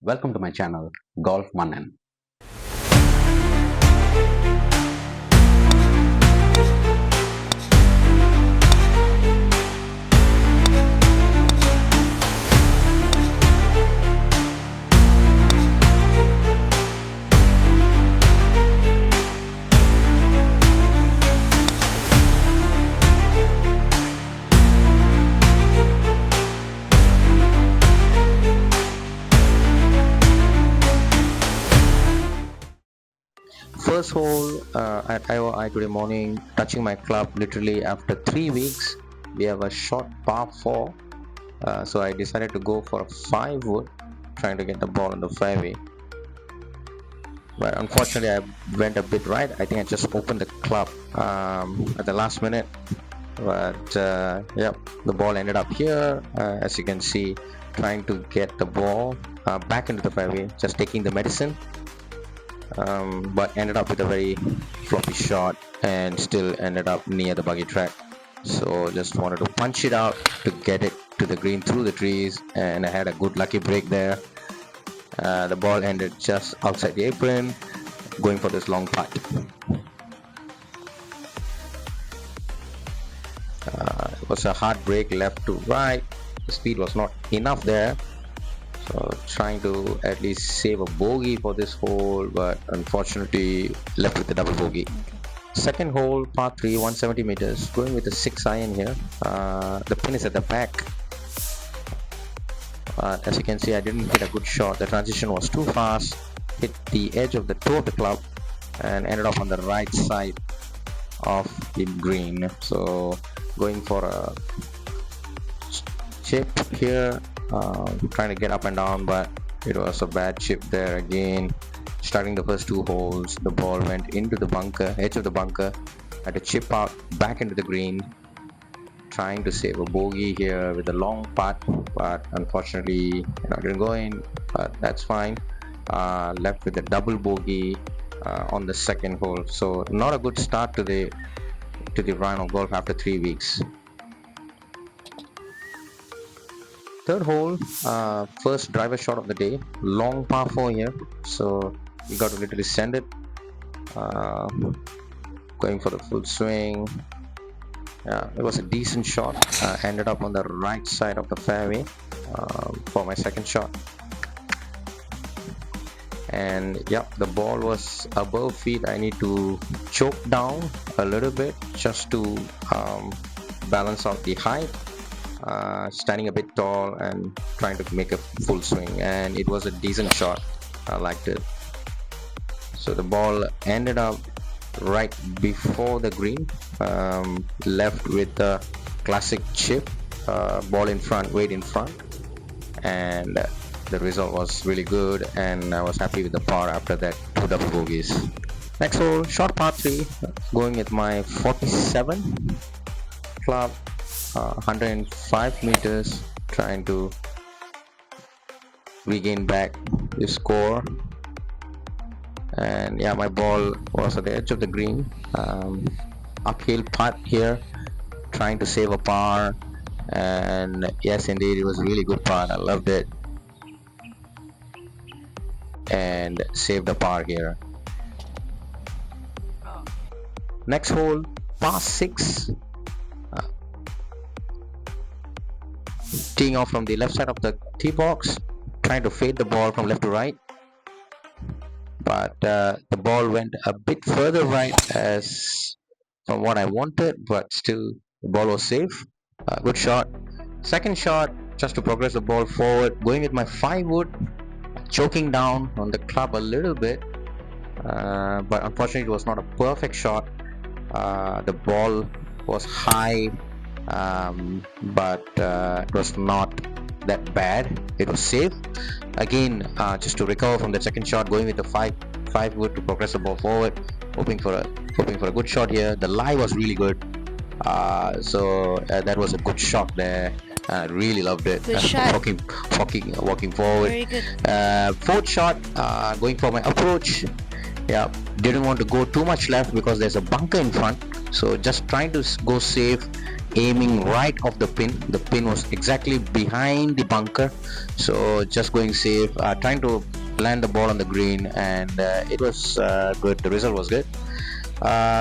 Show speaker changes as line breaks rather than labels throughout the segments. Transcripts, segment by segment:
Welcome to my channel Golf Manan. First hole at IOI today morning, touching my club literally after 3 weeks. We have a short par 4, so I decided to go for a 5 wood, trying to get the ball on the fairway. But unfortunately, I went a bit right. I think I just opened the club at the last minute. But yeah, the ball ended up here, as you can see, trying to get the ball back into the fairway, just taking the medicine. But ended up with a very floppy shot and still ended up near the buggy track. So just wanted to punch it out to get it to the green through the trees, and I had a good lucky break there. The ball ended just outside the apron, going for this long putt. It was a hard break left to right. The speed was not enough there. So trying to at least save a bogey for this hole, but unfortunately left with the double bogey. Second hole, par 3, 170 meters, going with a 6 iron here. The pin is at the back. As you can see, I didn't hit a good shot. The transition was too fast, hit the edge of the toe of the club and ended up on the right side of the green. So going for a chip here, trying to get up and down, but it was a bad chip there again. Starting the first 2 holes, the ball went into the bunker, edge of the bunker, had to chip out back into the green, trying to save a bogey here with a long putt, but unfortunately didn't go in, but that's fine. Left with a double bogey on the second hole, so not a good start to the round of golf after 3 weeks. Third hole, first driver shot of the day, long par 4 here, so you got to literally send it. Going for the full swing. Yeah, it was a decent shot. Ended up on the right side of the fairway for my second shot. And yeah, the ball was above feet. I need to choke down a little bit just to balance out the height. Standing a bit tall and trying to make a full swing, and it was a decent shot. I liked it. So the ball ended up right before the green, left with the classic chip, ball in front, weight in front, and the result was really good, and I was happy with the par after that 2 double bogeys. Next hole, short par 3, going with my 47 club, 105 meters, trying to regain back the score. And yeah, my ball was at the edge of the green, uphill putt here, trying to save a par, and yes indeed, it was a really good putt. I loved it and saved a par here. Next hole, par 6, teeing off from the left side of the tee box, trying to fade the ball from left to right, but the ball went a bit further right as from what I wanted, but still the ball was safe. Good shot. Second shot, just to progress the ball forward, going with my 5 wood, choking down on the club a little bit, but unfortunately it was not a perfect shot. The ball was high, but it was not that bad. It was safe. Again, just to recover from the second shot, going with the 5 wood to progress the ball forward, hoping for a good shot here. The lie was really good, so that was a good shot there. I really loved it.
Good shot.
Walking forward.
Very good.
Fourth shot, going for my approach. Yeah, didn't want to go too much left because there's a bunker in front. So just trying to go safe, aiming right off the pin. The pin was exactly behind the bunker, so just going safe, trying to land the ball on the green, and it was good. The result was good.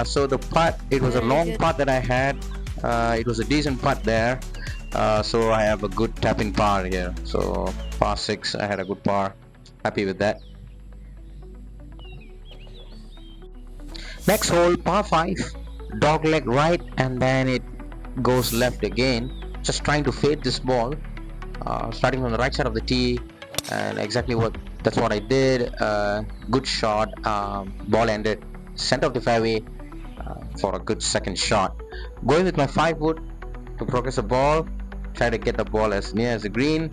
So the putt, it was a
Very
long
good.
putt that I had. It was a decent putt there. So I have a good tapping par here. So par 6, I had a good par. Happy with that. Next hole, par 5, dog leg right, and then it goes left again. Just trying to fade this ball, starting from the right side of the tee, and exactly that's what I did. Good shot. Ball ended center of the fairway for a good second shot. Going with my 5 wood to progress the ball, try to get the ball as near as the green,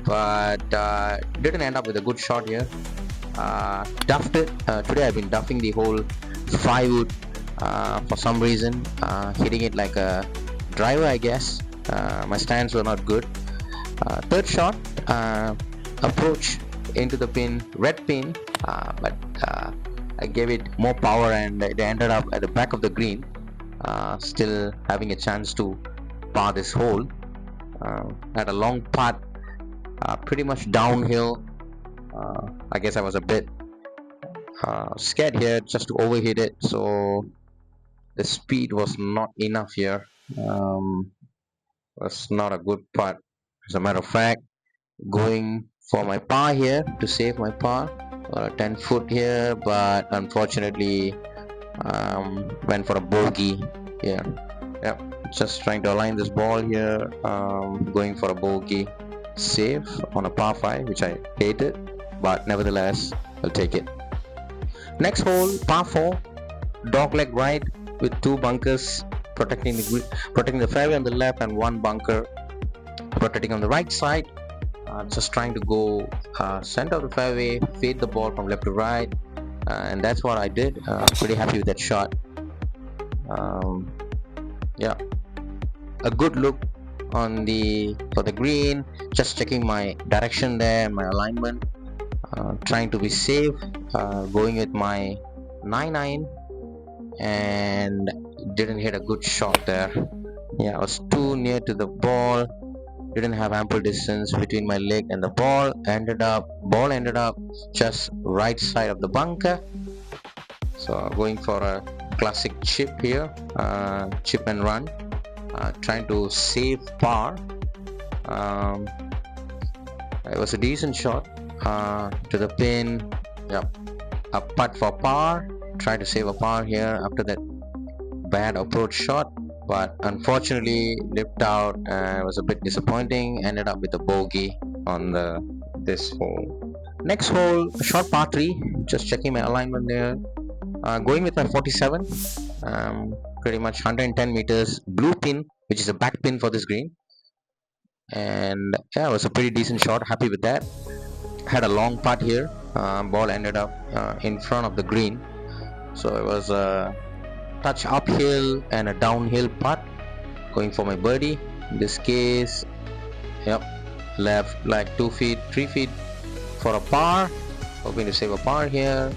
but didn't end up with a good shot here. Duffed it. Today I've been duffing the whole 5 wood for some reason, hitting it like a driver, I guess. My stands were not good. Third shot, approach into the pin, red pin, but I gave it more power and it ended up at the back of the green, still having a chance to par this hole. Had a long putt, pretty much downhill. I guess I was a bit scared here just to overhit it, so the speed was not enough here. Was not a good putt. As a matter of fact, going for my par here to save my par, 10 foot here, but unfortunately went for a bogey here. Yep, just trying to align this ball here, going for a bogey save on a par 5, which I hated, but nevertheless I'll take it. Next hole, par 4, dog leg right with 2 bunkers protecting the fairway on the left and 1 bunker protecting on the right side. Just trying to go center of the fairway, fade the ball from left to right, and that's what I did. Pretty happy with that shot. Yeah, a good look on for the green. Just checking my direction there, my alignment. Trying to be safe. Going with my 9-iron and didn't hit a good shot there. Yeah, I was too near to the ball, didn't have ample distance between my leg and the ball. Ball ended up just right side of the bunker. So going for a classic chip here, chip and run, trying to save par. It was a decent shot to the pin. Yep, a putt for par. Try to save a par here after that bad approach shot, but unfortunately lipped out. It was a bit disappointing. Ended up with a bogey on this hole. Next hole, short par 3. Just checking my alignment there. Going with my 47. Pretty much 110 meters blue pin, which is a back pin for this green. And yeah, it was a pretty decent shot. Happy with that. Had a long putt here. Ball ended up in front of the green, so it was a touch uphill and a downhill putt. Going for my birdie. In this case, yep, left like 2 feet, 3 feet for a par. Hoping to save a par here.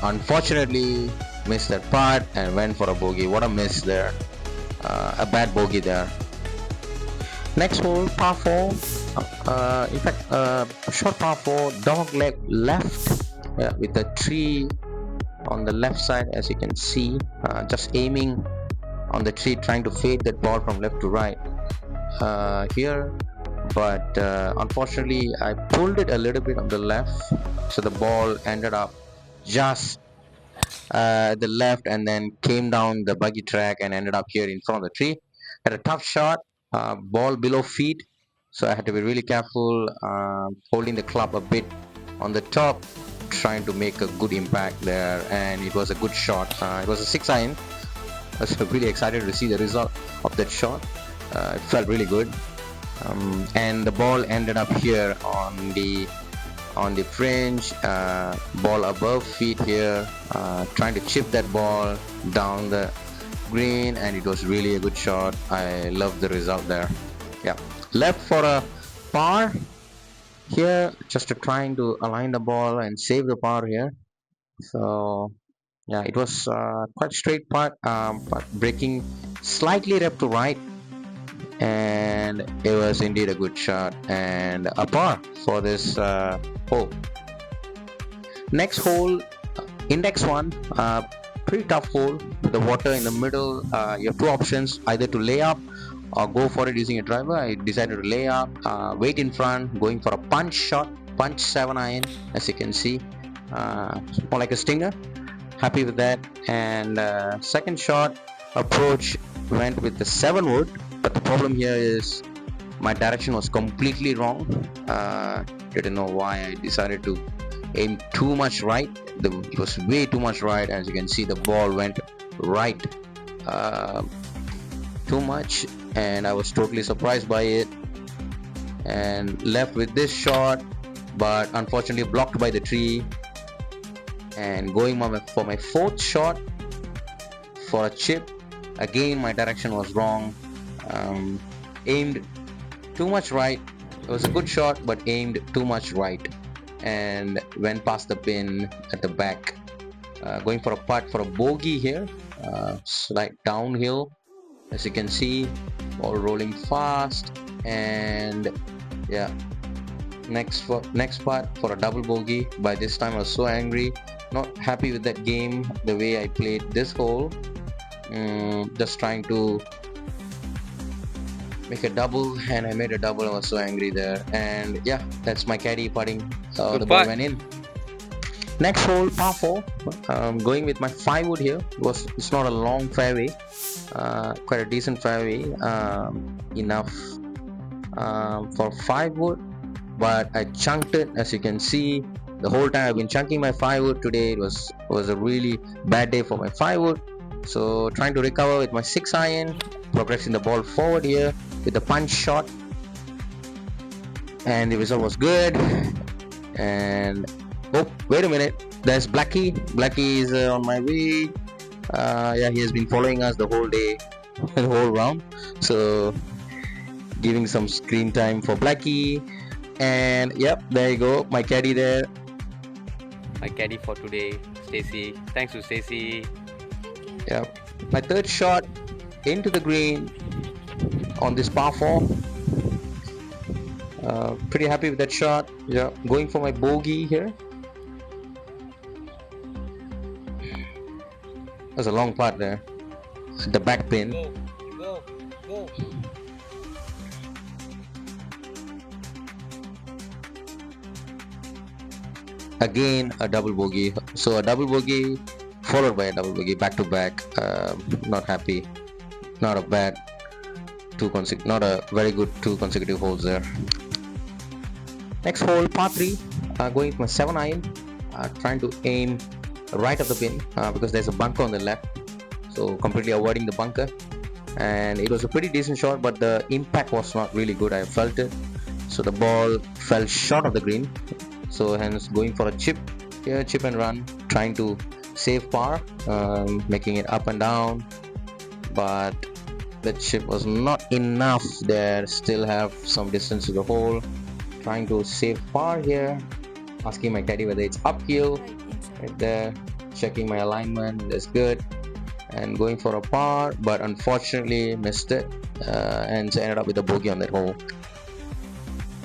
Unfortunately, missed that putt and went for a bogey. What a miss there. A bad bogey there. Next hole, par 4. In fact, short par 4, dog leg left, yeah, with the tree on the left side, as you can see. Just aiming on the tree, trying to fade that ball from left to right here. But unfortunately, I pulled it a little bit on the left, so the ball ended up just the left and then came down the buggy track and ended up here in front of the tree. Had a tough shot, ball below feet, so I had to be really careful, holding the club a bit on the top, trying to make a good impact there, and it was a good shot. It was a 6-iron. I was really excited to see the result of that shot. It felt really good, and the ball ended up here on the fringe, ball above feet here, trying to chip that ball down the green, and it was really a good shot. I love the result there. Yeah, left for a par here, just trying to align the ball and save the par here. So Yeah, it was quite straight putt, but breaking slightly left to right, and it was indeed a good shot and a par for this hole. Next hole, index one, pretty tough hole with the water in the middle. You have two options, either to lay up or go for it using a driver. I decided to lay up, wait in front, going for a punch shot, punch 7 iron, as you can see, more like a stinger. Happy with that. And second shot approach went with the 7 wood, but the problem here is my direction was completely wrong. Didn't know why I decided to aim too much right. It was way too much right. As you can see, the ball went right too much, and I was totally surprised by it, and left with this shot, but unfortunately blocked by the tree. And going for my fourth shot for a chip, again my direction was wrong. Aimed too much right. It was a good shot, but aimed too much right and went past the pin at the back. Going for a putt for a bogey here, slight downhill, as you can see, ball rolling fast, and yeah, next putt for a double bogey. By this time I was so angry, not happy with that game, the way I played this hole. Just trying to make a double, and I made a double. I was so angry there, and yeah, that's my caddy putting. The ball went in. Next hole, par 4. Going with my 5 wood here. It's not a long fairway, quite a decent fairway, enough for 5 wood, but I chunked it. As you can see, the whole time I've been chunking my 5 wood. Today it was a really bad day for my 5 wood, so trying to recover with my 6 iron, progressing the ball forward here with the punch shot, and the result was good. And oh, wait a minute, there's Blackie is on my way. Yeah, he has been following us the whole day, the whole round, so giving some screen time for Blackie. And yep, there you go, my caddy there.
My caddy for today, Stacy. Thanks to Stacy.
Yep, my third shot into the green on this par 4. Pretty happy with that shot. Yeah, going for my bogey here. There's a long putt there, the back pin.
Go.
Again a double bogey, so a double bogey followed by a double bogey back to back. Not happy. Not a very good 2 consecutive holes there. Next hole, par 3. Going with my 7 iron, trying to aim right of the pin, because there's a bunker on the left, so completely avoiding the bunker. And it was a pretty decent shot, but the impact was not really good. I felt it, so the ball fell short of the green, so hence going for a chip here, chip and run, trying to save par, making it up and down, but the chip was not enough there. Still have some distance to the hole, trying to save par here, asking my caddy whether it's uphill. Right there, checking my alignment, that's good, and going for a par, but unfortunately missed it, and ended up with a bogey on that hole.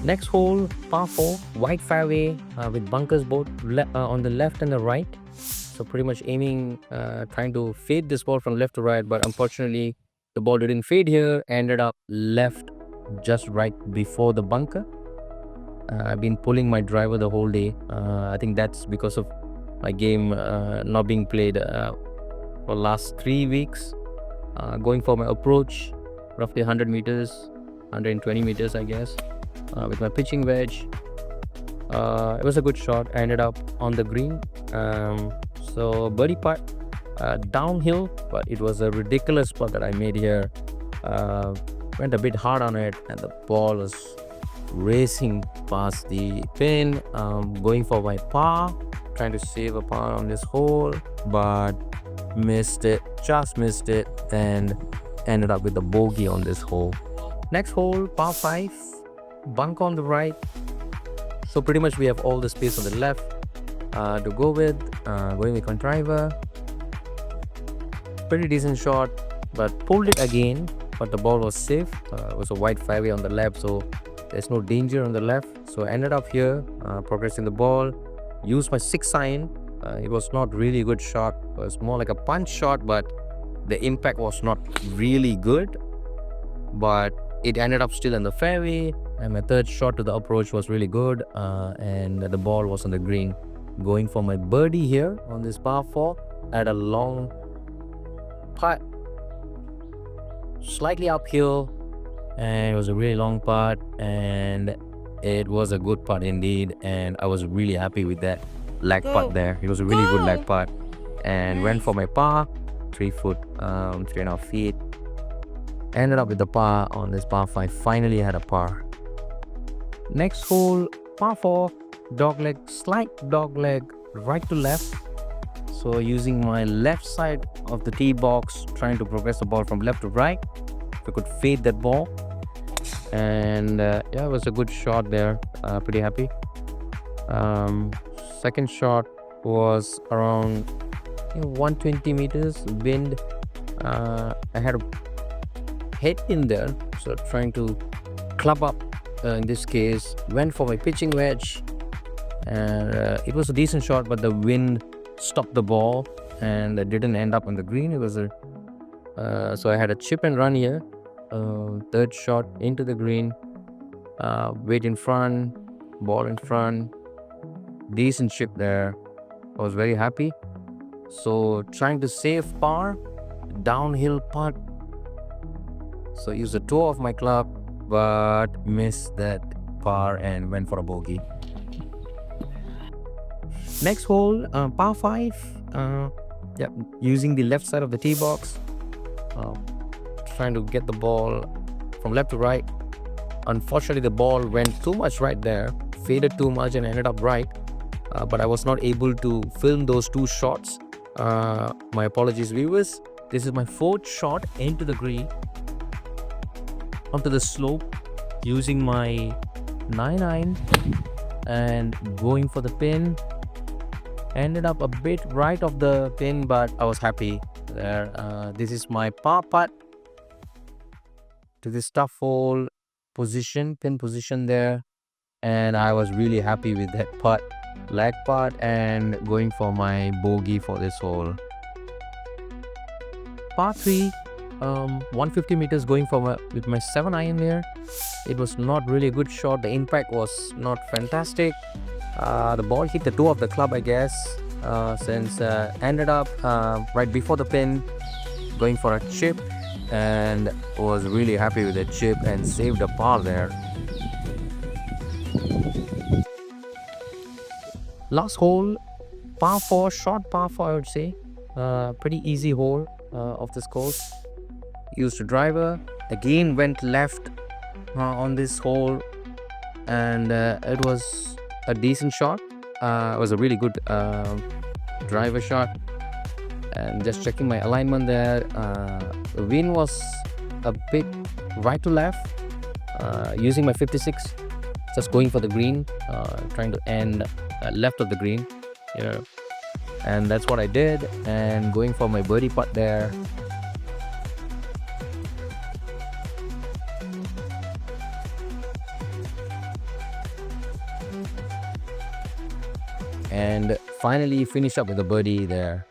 Next hole, par 4, wide fairway with bunkers both on the left and the right. So pretty much aiming, trying to fade this ball from left to right, but unfortunately the ball didn't fade here, ended up left just right before the bunker. I've been pulling my driver the whole day. I think that's because of my game not being played for last 3 weeks. Going for my approach, roughly 100 meters, 120 meters I guess, with my pitching wedge. It was a good shot. I ended up on the green. So birdie putt, downhill, but it was a ridiculous putt that I made here. Went a bit hard on it, and the ball was racing past the pin. Going for my par, trying to save a par on this hole, but missed it, just missed it, and ended up with a bogey on this hole. Next hole, par 5, bunk on the right. So pretty much we have all the space on the left to go with. Going with my driver, pretty decent shot, but pulled it again. But the ball was safe. It was a wide fairway on the left, so there's no danger on the left. So I ended up here, progressing the ball. Used my 6-iron. It was not really a good shot. It was more like a punch shot, but the impact was not really good. But it ended up still in the fairway. And my third shot to the approach was really good. And the ball was on the green. Going for my birdie here on this par 4 at a long putt, slightly uphill, and it was a really long putt, and it was a good putt indeed, and I was really happy with that leg putt there. It was a really good leg putt, and went for my par, 3 foot, 3.5 feet. Ended up with the par on this par 5. Finally had a par. Next hole, par 4, dogleg, slight dogleg, right to left. So using my left side of the tee box, trying to progress the ball from left to right. If I could fade that ball. And yeah, it was a good shot there. Pretty happy. Second shot was around 120 meters wind. I had a head in there, so trying to club up. In this case, went for my pitching wedge, and it was a decent shot, but the wind stopped the ball and it didn't end up on the green. It was a so I had a chip and run here. Third shot into the green, weight in front, ball in front, decent chip there. I was very happy. So trying to save par, downhill putt. So use the toe of my club, but missed that par and went for a bogey. Next hole, par 5. Using the left side of the tee box, trying to get the ball from left to right. Unfortunately, the ball went too much right there, faded too much and ended up right. But I was not able to film those 2 shots. My apologies, viewers. This is my 4th shot into the green, onto the slope, using my 9-iron and going for the pin. Ended up a bit right of the pin, but I was happy there. This is my par putt to this tough hole position, pin position there, and I was really happy with that putt, leg putt, and going for my bogey for this hole. Par 3, 150 meters, going for with my 7-iron there. It was not really a good shot. The impact was not fantastic. The ball hit the toe of the club, I guess, since ended up right before the pin, going for a chip, and was really happy with the chip and saved a par there. Last hole, par 4, short par 4, I would say. Pretty easy hole of this course. Used a driver, again went left on this hole, and it was a decent shot. It was a really good driver shot. And just checking my alignment there, the wind was a bit right to left. Using my 56, just going for the green, trying to end left of the green here, and that's what I did, and going for my birdie putt there. And finally finish up with a birdie there.